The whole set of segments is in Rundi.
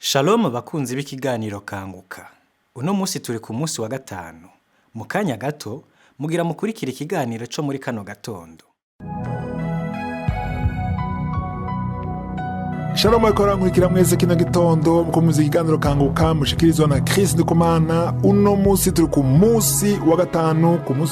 Shalom bakunzi b'ikiganiro Kanguka. Uno musi turi ku musi wa gatanu. Mu kanya gato, mugira mukurikira ikiganiro co muri kano gatondo. Shalom akora nkurikira mwese kino gitondo mukomuzi ikiganiro Kanguka mushikirizwa na Chris Ndikumana. Uno musi turi ku musi wa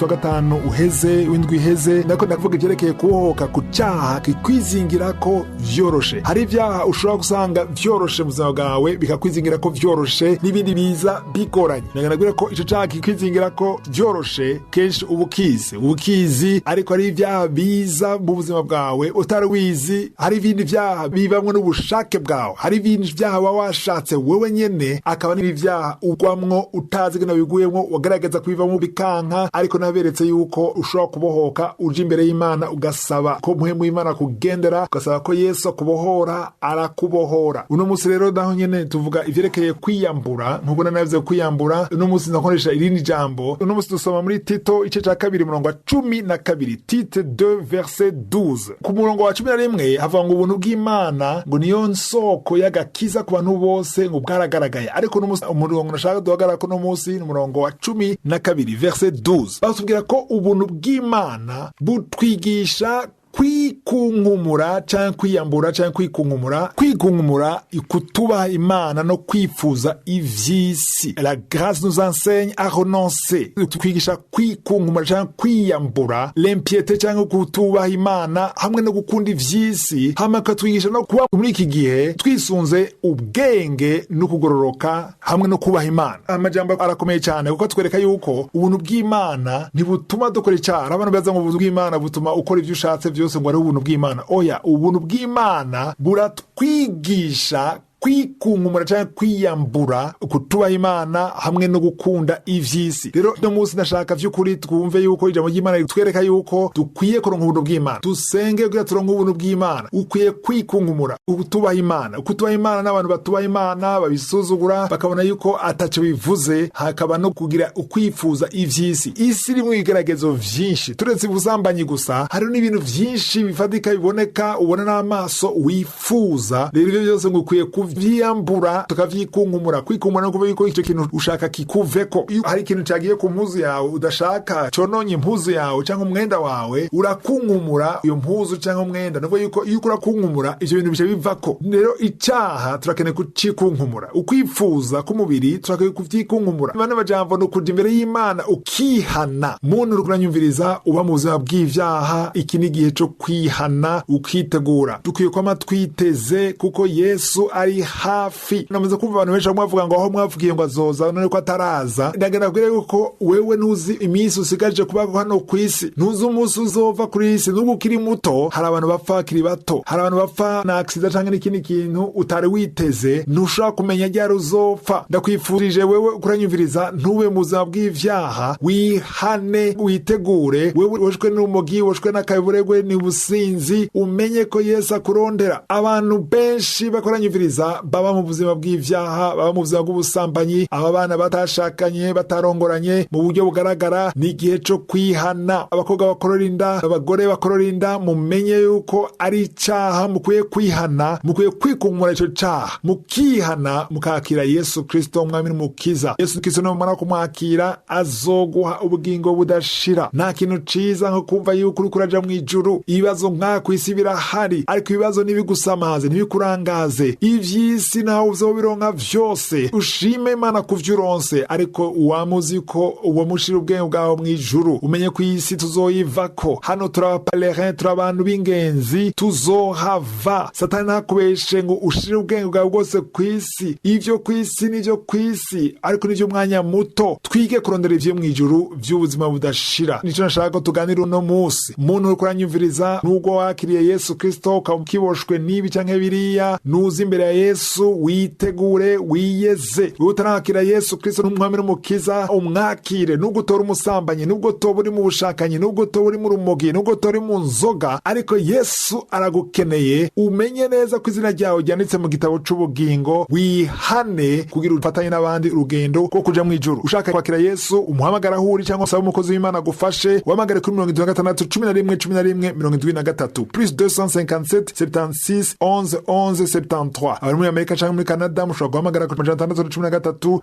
gatanu uheze w'indwi iheze nako ndavuga ivyerekeye kuhoka ku cyaha kikwizingira ko vyoroshe. Hari ivyaha ushobora gusanga vyoroshe mu buzima bwawe bikakwizingira ko vyoroshe n'ibindi biza bigoranye. Naganagura ko ico cyaha kikwizingira ko vyoroshe kenshi ubukizi ariko hari ivyaha biza mu buzima bwawe utari wizi. Hari ibindi vyaha bibamwe n'ubushake bwawe, hari ibindi vyaha washatse wewe nyene akaba n'ibi vyaha ugwamwo utazi gena biguyemwo wagaragaza kubivamo bikanka, ariko naberetse yuko ushobora kubohoka uje imbere y'Imana ugasaba ko muhemu y'Imana kugendera, ugasaba ko Yesu akubohora, arakubohora. Uno musi rero naho nyene tuvuga ivyerekeye kwiyambura, nkuko nanavuze kwiyambura. Uno musi ndakoresha irindi jambo. Uno musi dusoma muri Tito ice ca 2 murongo wa 12, Tite 2 verset 12. Ku murongo wa 11 havuga ngo ubuntu bw'Imana ngo niyo nsoko y'agakiza ku bantu bose ngo bwaragaragaye. Ariko uno musi umurongo nashaka duhagarara ko uno musi ni umurongo wa 12 verset 12. Batubwira ko ubuntu bw'Imana butwigisha kwikunkumura canke kwiyambura canke kwikunkumura kutubaha Imana no kwifuza ivy'isi. La grâce nous enseigne à renoncer. Twigisha kwikunkumura canke kwiyambura l'impiété canke kutubaha Imana hamwe no gukunda ivy'isi, hamwe katwigisha no kuba muri iki gihe twisunze ubwenge no kugororoka hamwe no kubaha Imana. Amajambo arakomeye cyane kuko twereka yuko ubuntu bw'Imana ntibutuma dukora icyaha. Abantu baza ngo ubuntu bw'Imana butuma ukora ivyo ushatse byose ngo ari ubuntu bw'Imana. Oya, ubuntu bw'Imana buratwigisha kwikunkumura canke kwiyambura kutubaha Imana hamwe no gukunda ivy'isi. Rero no musi ndashaka vy'ukuri twumve yuko ijambo ry'Imana ritwereka yuko dukwiye kuronka ubuntu bw'Imana. Dusenge kugira turonke ubuntu bw'Imana. Ukwiye kwikunkumura kutubaha Imana. Kutubaha Imana n'abantu batubaha Imana babisuzugura bakabona yuko ataco bivuze, hakaba no kugira ukwifuza ivy'isi. Isi irimwo ibigeragezo vyinshi, turetse ubusambanyi gusa, hari n'ibintu vyinshi bifatika biboneka ubona n'amaso wifuza. Rero ivyo byose ngo ukwiye vyiyambura tukavyikunkumura. Kwikunkumura no kuvuga yuko icyo kintu ushaka kikuveko. Iyo hari ikintu cagiye ku mpuzu yawe udashaka cononye impuzu yawe canke umwenda wawe, urakunkumura iyo mpuzu canke umwenda. Nuko yuko iyo urakunkumura ivyo bintu bice bivako. Rero icyaha turakeneye kucikunkumura. Ukwifuza k'umubiri turakeneye kuvyikunkumura. Bane bajambo no kuja imbere y'Imana ukihana. Muntu uri kuranyumviriza uba mu buzima bw'ivyaha, iki ni igihe co kwihana ukitegura. Dukwiye kwama twiteze kuko Yesu ari hafi. Namaze kumva abantu benshi bavuga ngo aho mwavugiye ngo azoza none ko ataraza. Ndagenda kubwira yuko wewe nuzi iminsi usigaje kuba hano ku isi, nuzi umunsi uzova kuri isi. Nubwo ukiri muto, hari abantu bapfa bakiri bato, hari abantu bapfa na accident canke n'ikindi kintu utari witeze, ntushobora kumenya ryari uzopfa. Ndakwifurije wewe ukuranyumviriza ntube mu buzima bw'ivyaha, wihane, witegure. Wewe woshwe n'urumogi, woshwe n'akaburegwe, ni businzi, umenye ko Yesu akurondera. Abantu benshi bakoranyumviriza baba mu buzima bw'ivyaha, baba mu buzima bw'ubusambanyi, aba bana batashakanye, batarongoranye mu buryo bugaragara. Ni igihe co kwihana. Abakobwa bakorora inda, abagore bakorora inda, mumenye yuko ari icaha. Mukwiye kwihana, mukwiye kwikunkumura ico caha, mukihana, mukakira Yesu Kristo umwami n'umukiza. Yesu Kristo numara kumwakira azoguha ubugingo budashira. Nta kintu ciza nko kumva yuko uri kuraja mw'ijuru. Ibibazo nk'ako isi birahari, ariko ibibazo ntibigusamaze, ntibikurangaze. Ivy'isi naho uzobironka vyose, ushime Imana kuvyuronse, ariko wamuzi ko uwo mushira ubwenge bwawe mw'ijuru. Umenye ko isi tuzoyivako. Hano turaba pelerin, turabantu b'ingenzi, tuzohava. Satani nakubeshe ngo ushire ubwenge bwawe bwose kw'isi. Ivyo kw'isi nivyo kw'isi, ariko nivyo mwanya muto. Twige kurondera ivyo mw'ijuru vy'ubuzima budashira. Nico nashaka ko tuganira uno musi. Umuntu uri kuranyumviriza, nubwo wakiriye Yesu Kristo ukiboshwe n'ibi canke biriya, nuzi imbere ya Yesu, witegure, wiyeze. Utarakira Yesu Kristo n'umwami n'umukiza, umwakire. Nubwo utora umusambanyi, nubwo utoba uri mu bushakanyi, nubwo utoba uri mu rumogi, nubwo utoba uri mu nzoga, ariko Yesu aragukeneye. Umenye neza ko izina ryawe ryanditse mu gitabo c'ubugingo. Wihane kugira ufatanye n'abandi urugendo rwo kuja mw'ijuru. Ushaka kwakira Yesu, umuhamagara aho uri cyangwa usaba umukozi w'Imana gufashe, uhamagare kuri 76 11 73 plus 257 76 11 11 73. bari muri Amerika canke muri Canada mushobora guhamagara ku 613 462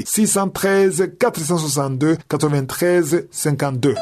613 462 93 52.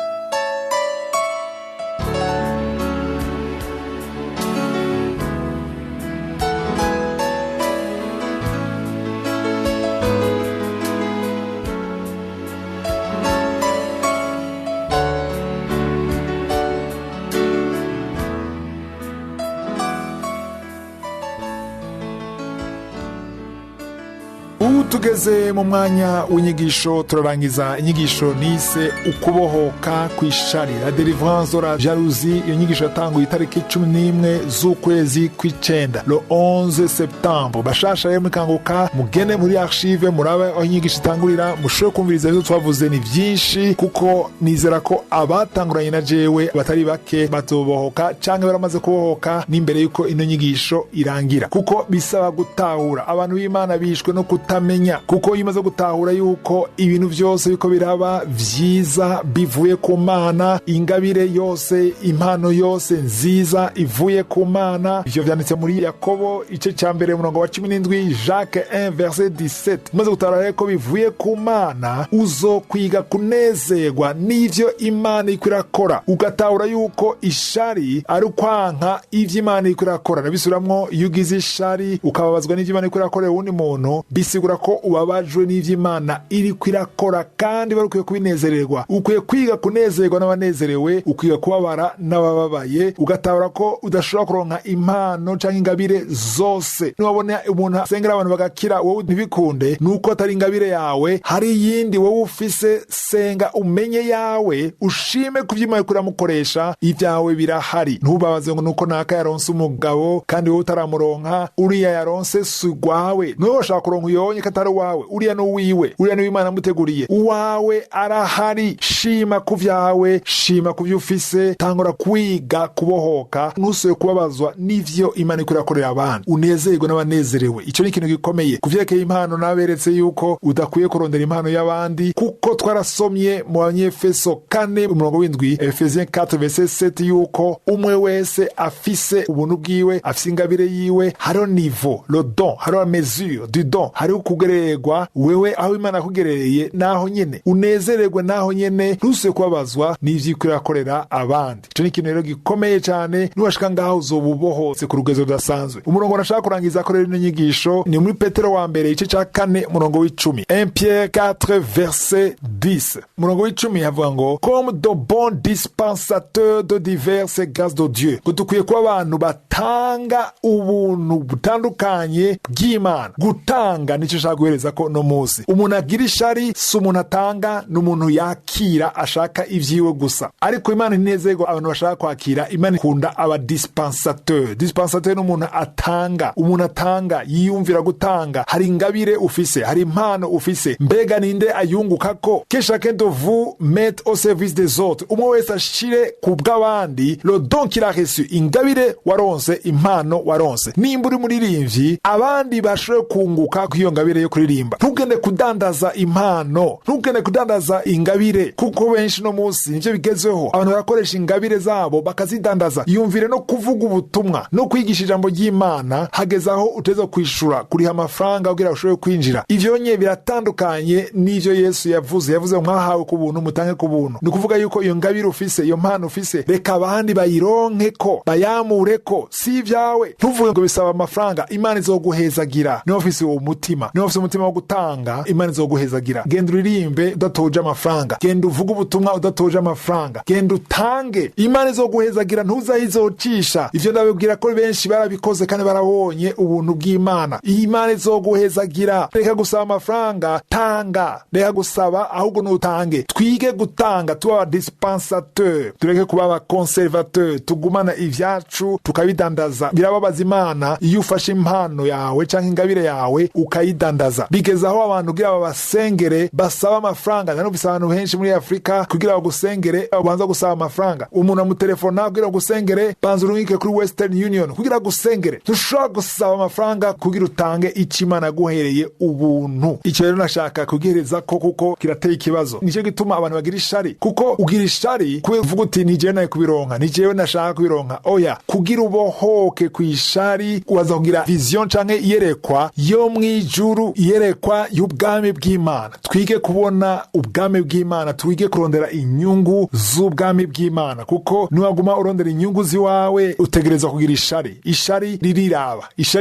Tugeze mu mwanya w'inyigisho, turarangiza inyigisho nise ukubohoka kw'ishari, la délivrance de la jalousie. Iyo nyigisho yatanguye itariki 11 z'ukwezi kw'icenda, le 11 septembre. Bashasha rero mukanguka mugene muri archive murabe aho inyigisho itangurira, mushobore kumviriza ivyo twavuze ni vyinshi, kuko nizera ko abatanguranye na jewe batari bake batobohoka canke baramaze kubohoka n'imbere yuko ino nyigisho irangira, kuko bisaba gutahura. Abantu b'Imana bishwe no kutamenya, kuko imaze gutahura yuko ibintu byose biko biraba vyiza bivuye ku Mana, ingabire yose, impano yose nziza ivuye ku Mana. Ivyo vyanditse muri Yakobo ice ca mbere umurongo wa 17, Jacques 1 verset 17. Imaze gutahura ko bivuye ku Mana, uzokwiga kunezerwa n'ivyo Imana iko irakora, ugatahura yuko ishari ari ukwanka ivyo Imana iko irakora. Nabisuramwo, iyo ugize ishari ukababazwa n'ivyo Imana iko irakorera uwundi muntu, bisigura ko ubabajwe n'ivyo Imana iri kwirakora, kandi barukwiye kubinezererwa. Ukwiye kwiga kunezerwa n'abanezerewe, ukwiye kubabara n'abababaye, ugatahura ko udashobora kuronka impano canke ingabire zose. Niwabona umuntu asengera abantu bagakira, wowe ntibikunde, nuko atari ingabire yawe, hari iyindi wowe ufise. Senga umenye yawe, ushime kuvyo Imana iko iramukoresha, ivyawe birahari. Ntubabaze ngo nuko naka yaronse umugabo kandi wowe utaramuronka, uriya yaronse sugwawe. Niwe washaka kuronka uyonye katari wawe, uriya no wiwe, uriya ni Imana muteguriye. Uwawe arahari. Shima kuvyawe, shima kuvyo ufise, tangura kwiga kubohoka, ntusoye kubabazwa n'ivyo Imana iko irakorera abantu, unezerwe n'abanezerewe. Ico ni ikintu gikomeye. Kuvyerekeye impano, naberetse yuko udakwiye kurondera impano y'abandi, kuko twarasomye mu Banyefeso 4 umurongo w'indwi, Ephesiens 4 verset 7, yuko umwe wese afise ubuntu bwiwe, afise ingabire yiwe. Hariho niveau, le don, hariho mesure du don, hariho kugererwa. Wewe aho Imana kugerereye naho nyene unezererwe, naho nyene ntusuye kubabazwa n'ivyo iko irakorera abandi. Ico ni ikintu rero gikomeye cane. Niwashika ngaho uzobubohotse ku rugezo rudasanzwe. Umurongo nashaka kurangiza ko rero ino nyigisho ni muri Petero wa mbere ice ca 4 umurongo w'icumi, 1 Pierre 4 verset 10. Umurongo w'icumi havuga ngo, comme de bons dispensateurs de diverses grâces de Dieu, ngo dukwiye kuba abantu batanga ubuntu butandukanye bw'Imana. Gutanga nico shaka guhereza ko no musi. Umuntu agira ishari si umuntu atanga, n'umuntu yakira ashaka ivyiwe gusa. Ariko Imana inezego abantu bashaka kwakira. Imana ikunda aba dispensateur. Dispensateur n'umuntu atanga. Umuntu atanga yiyumvira gutanga. Hari ingabire ufise, hari impano ufise, mbega ninde ayunguka ko? Que chacun de vous mette au service des autres. Umwe wese ashire ku bw'abandi le don qu'il a reçu. Ingabire waronse, impano waronse. Nimba uri muririmvyi, abandi bashobore kunguka ku iyo ngabire yo kuririmba. Ntugende kudandaza impano, ntugende kudandaza ingabire, kuko benshi no musi nivyo bigezeho. Abantu barakoresha ingabire zabo bakazidandaza. Yumvire no kuvuga ubutumwa no kwigisha ijambo ry'Imana, hageze aho uteza kwishura kuriha amafaranga kugira ushobore kwinjira. Ivyo nye biratandukanye n'ivyo Yesu yavuze mwahawe ku buntu mutange ku buntu. Ni kuvuga yuko iyo ngabire ufise, iyo mpano ufise, reka abandi bayironke ko, bayamure ko, si ivyawe. Ntuvuge ngo bisaba amafaranga. Imana izoguhezagira niba ufise uwo mutima, niba ufise umutima wo gutanga, Imana izoguhezagira. Genda uririmbe udatoje amafaranga, genda uvuge ubutumwa udatoje amafaranga, genda utange, Imana izoguhezagira. Ntuzayizocisha. Ivyo ndabibwira ko benshi barabikoze kandi barabonye ubuntu bw'Imana. Imana izoguhezagira. Reka gusaba amafaranga, tanga. Reka gusaba, ahubwo nutange. Twige gutanga, tuba aba dispensateur, tureke kuba aba conservateur. Tugumana ivyacu tukabidandaza. Birababaza Imana iyo ufashe impano yawe canke ingabire yawe ukayidandaza. kwidandaza, bigeza aho abantu kugira babasengere basaba amafaranga. Nanumvise abantu henshi muri Afrika kugira bagusengere babanza gusaba amafaranga. Umuntu amutelefona kugira gusengere banza urungike kuri Western Union kugira gusengere. Ntushobora gusaba amafaranga kugira utange ico Imana yaguhereye ubuntu. Ico rero nashaka kugihereza ko kuko kirateye ikibazo. Nico gituma abantu bagira ishari, kuko ugira ishari kuvuga uti ni jewe naye kubironka, ni jewe nashaka kubironka. Oya, kugira ubohoke kwishari waza kugira vision canke iyerekwa yo mwijuru, iyerekwa y'ubwami bw'Imana. Twige kubona ubwami bw'Imana, twige kurondera inyungu z'ubwami bw'Imana, kuko niwaguma urondera inyungu ziwawe utegerezwa kugira ishari. Ishari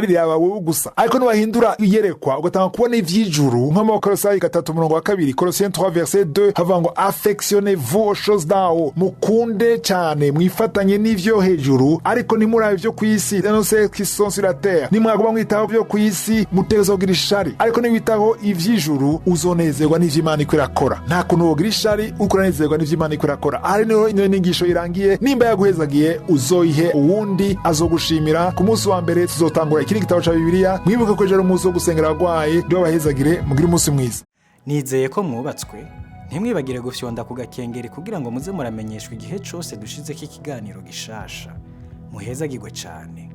riraba wewe gusa. Ariko niwahindura iyerekwa ugatanga kubona ivy'ijuru, nko mu Kolosai 3:2, Colossiens 3:2 havuga ngo affectionnez-vous aux choses d'en haut, mukunde cyane mwifatanye n'ivyo hejuru, ariko nimurabe ivyo kwisi, non c'est qui sont sur la terre. Nimwaguma mwitaho byo kwisi mutegerezwa kugira ishari, ariko niwitaho ivy'ijuru uzonezerwa n'ivyo Imana iko irakora. Nta kuntu wogira ishari uko uranezerwa n'ivyo Imana iko irakora. Ari niho inyigisho irangiye, nimba yaguhezagiye uzoyihe uwundi azogushimira. Ku munsi wa mbere tuzotangura ikindi gitabo ca Bibiliya. Mwibuke ko ejo ari umunsi wo gusengera abagwayi. Ndo bahezagire, mugire umunsi mwiza. Nizeye ko mwubatswe, ntimwibagire gufyonda ku gakengeri kugira ngo muze muramenyeshwa igihe cose dushizeko ikiganiro gishasha. Muhezagirwe cane.